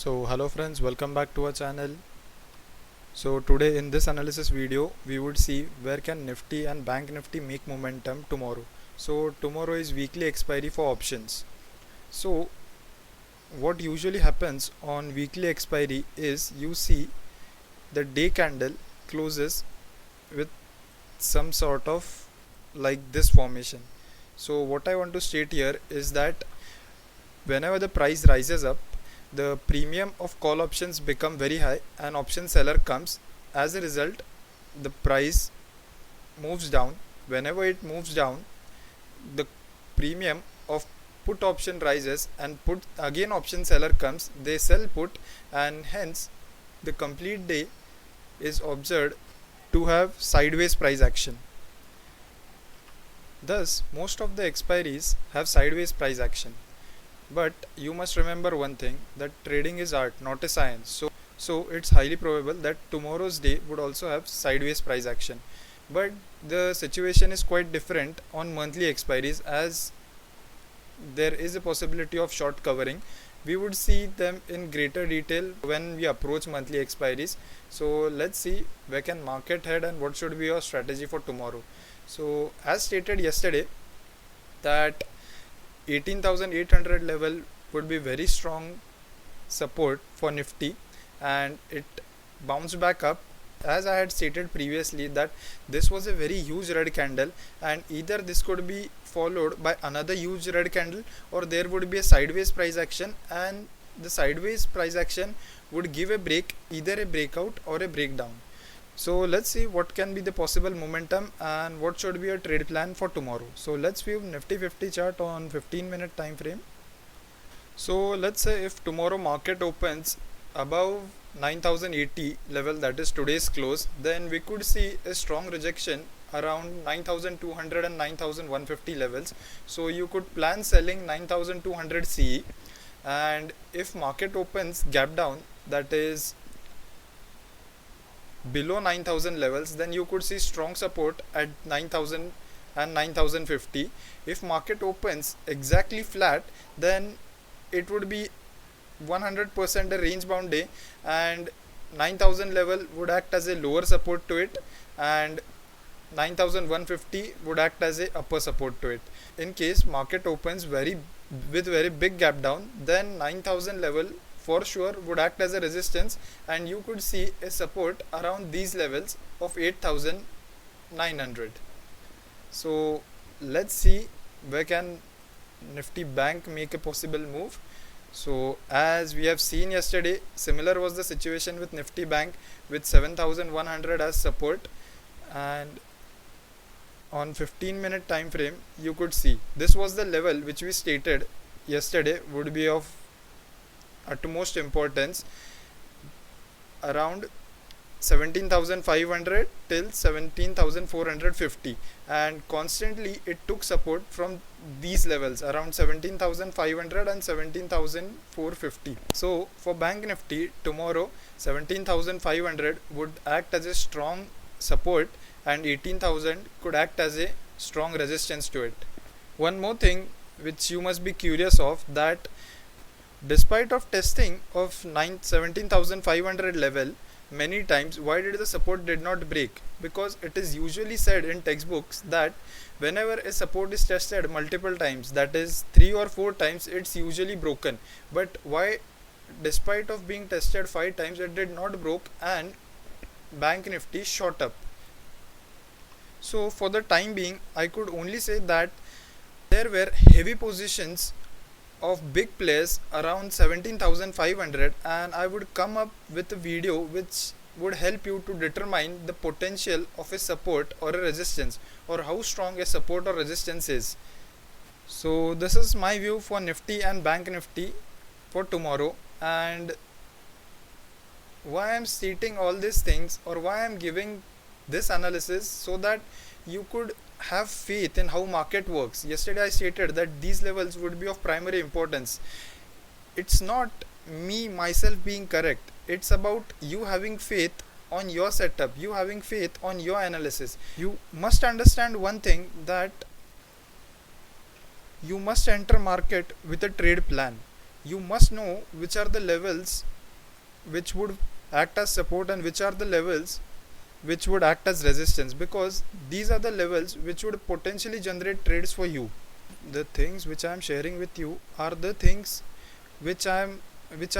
So hello friends, welcome back to our channel. So today in this analysis video we would see where can Nifty and Bank Nifty make momentum tomorrow. So tomorrow is weekly expiry for options. So what usually happens on weekly expiry is you see the day candle closes with some sort of like this formation. So what I want to state here is that whenever the price rises up, the premium of call options become very high and option seller comes. As a result, the price moves down. Whenever it moves down, the premium of put option rises and put again option seller comes, they sell put, and hence the complete day is observed to have sideways price action. Thus most of the expiries have sideways price action. But you must remember one thing, that trading is art, not a science. So it's highly probable that tomorrow's day would also have sideways price action. But the situation is quite different on monthly expiries, as there is a possibility of short covering. We would see them in greater detail when we approach monthly expiries. So let's see where can market head and what should be your strategy for tomorrow. So as stated yesterday, that 18,800 level would be very strong support for Nifty, and it bounced back up. As I had stated previously, that this was a very huge red candle, and either this could be followed by another huge red candle, or there would be a sideways price action, and the sideways price action would give a break, either a breakout or a breakdown. So let's see what can be the possible momentum and what should be a trade plan for tomorrow. So let's view Nifty 50 chart on 15-minute time frame. So let's say if tomorrow market opens above 9080 level, that is today's close, then we could see a strong rejection around 9200 and 9150 levels. So you could plan selling 9200 CE, and if market opens gap down, that is below 9000 levels, then you could see strong support at 9000 and 9050. If market opens exactly flat, then it would be 100% a range bound day, and 9000 level would act as a lower support to it, and 9150 would act as a upper support to it. In case market opens with very big gap down, then 9000 level for sure would act as a resistance, and you could see a support around these levels of 8900. So let's see where can Nifty Bank make a possible move. So as we have seen yesterday, similar was the situation with Nifty Bank with 7100 as support, and on 15-minute time frame you could see this was the level which we stated yesterday would be of utmost importance, around 17,500 till 17,450, and constantly it took support from these levels around 17,500 and 17,450. So for Bank Nifty tomorrow, 17,500 would act as a strong support, and 18,000 could act as a strong resistance to it. One more thing which you must be curious of, that despite of testing of 17,500 level many times, why did the support did not break? Because it is usually said in textbooks that whenever a support is tested multiple times, that is 3 or 4 times, it's usually broken. But why, despite of being tested 5 times, it did not broke and Bank Nifty shot up? So for the time being, I could only say that there were heavy positions of big players around 17,500, and I would come up with a video which would help you to determine the potential of a support or a resistance, or how strong a support or resistance is. So this is my view for Nifty and Bank Nifty for tomorrow, and why I am stating all these things, or why I am giving this analysis, so that you could have faith in how market works. Yesterday I stated that these levels would be of primary importance. It's not me myself being correct, it's about you having faith on your setup, you having faith on your analysis. You must understand one thing, that you must enter market with a trade plan. You must know which are the levels which would act as support and which are the levels which would act as resistance, because these are the levels which would potentially generate trades for you. The things which I am sharing with you are the things which I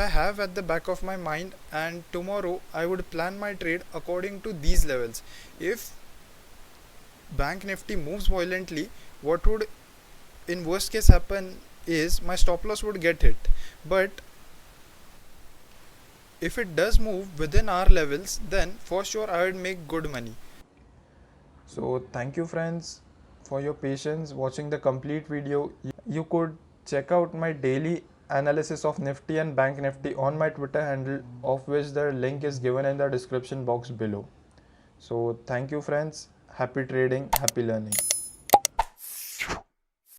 have at the back of my mind, and tomorrow I would plan my trade according to these levels. If bank nifty moves violently, what would in worst case happen is my stop loss would get hit. But if it does move within our levels, then for sure I would make good money. So thank you friends for your patience watching the complete video. You could check out my daily analysis of Nifty and Bank Nifty on my Twitter handle, of which the link is given in the description box below. So thank you friends, happy trading, happy learning.